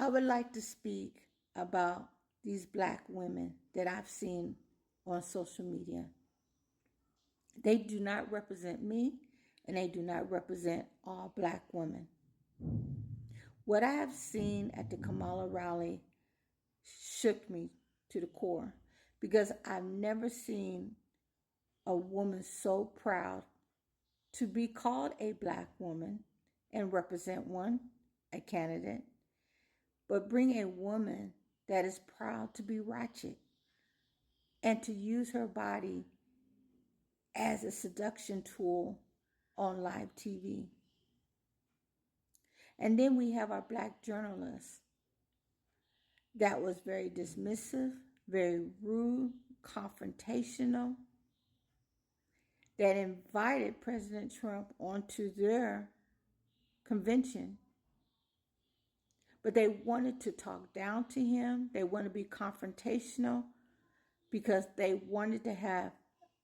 I would like to speak about these black women that I've seen on social media. They do not represent me, and they do not represent all black women. What I have seen at the Kamala rally shook me to the core, because I've never seen a woman so proud to be called a black woman and represent one, a candidate, but bring a woman that is proud to be ratchet and to use her body as a seduction tool on live TV. And then we have our black journalists that was very dismissive, very rude, confrontational, that invited President Trump onto their convention. But they wanted to talk down to him. They wanted to be confrontational because they wanted to have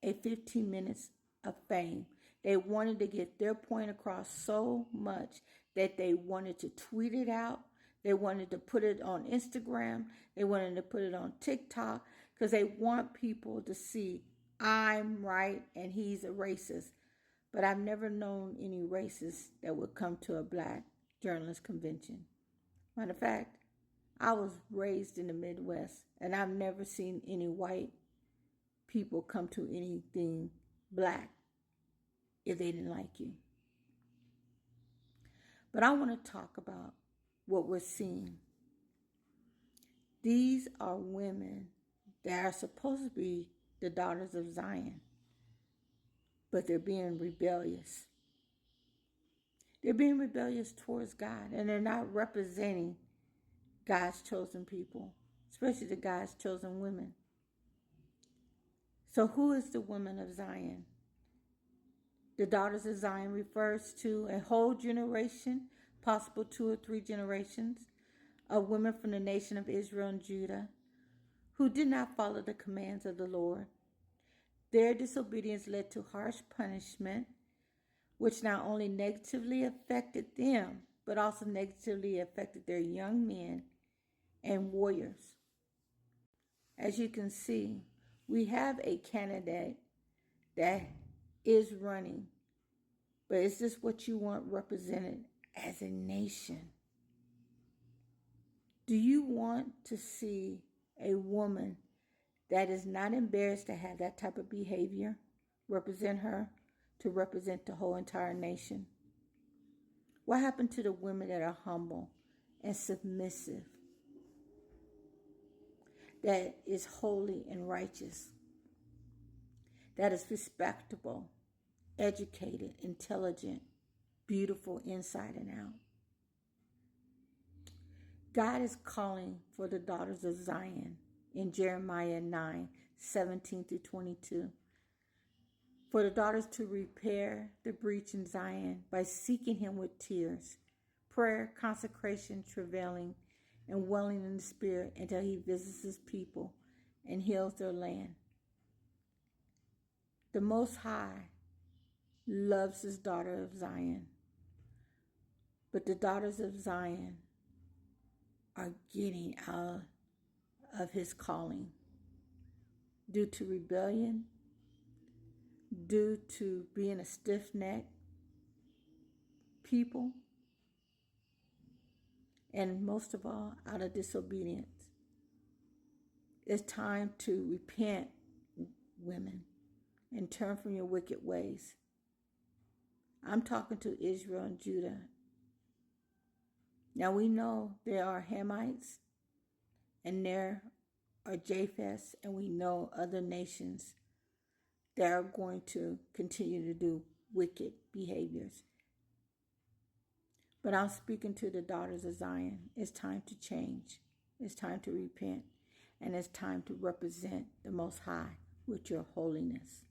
a 15 minutes of fame. They wanted to get their point across so much that they wanted to tweet it out. They wanted to put it on Instagram. They wanted to put it on TikTok because they want people to see I'm right and he's a racist. But I've never known any racists that would come to a black journalist convention. Matter of fact, I was raised in the Midwest, and I've never seen any white people come to anything black if they didn't like you. But I want to talk about what we're seeing. These are women that are supposed to be the daughters of Zion, but they're being rebellious. They're being rebellious towards God, and they're not representing God's chosen people, especially the God's chosen women. So who is the woman of Zion? The daughters of Zion refers to a whole generation, possible 2 or 3 generations, of women from the nation of Israel and Judah who did not follow the commands of the Lord. Their disobedience led to harsh punishment, which not only negatively affected them, but also negatively affected their young men and warriors. As you can see, we have a candidate that is running, but is this what you want represented as a nation? Do you want to see a woman that is not embarrassed to have that type of behavior represent her, to represent the whole entire nation? What happened to the women that are humble and submissive, that is holy and righteous, that is respectable, educated, intelligent, beautiful inside and out? God is calling for the daughters of Zion in Jeremiah 9:17-22. For the daughters to repair the breach in Zion by seeking him with tears, prayer, consecration, travailing, and wailing in the spirit until he visits his people and heals their land. The Most High loves his daughter of Zion, but the daughters of Zion are getting out of his calling due to rebellion, due to being a stiff-necked people, and most of all, out of disobedience. It's time to repent, women, and turn from your wicked ways. I'm talking to Israel and Judah. Now we know there are Hamites and there are Japheths, and we know other nations that are going to continue to do wicked behaviors. But I'm speaking to the daughters of Zion. It's time to change. It's time to repent. And it's time to represent the Most High with your holiness.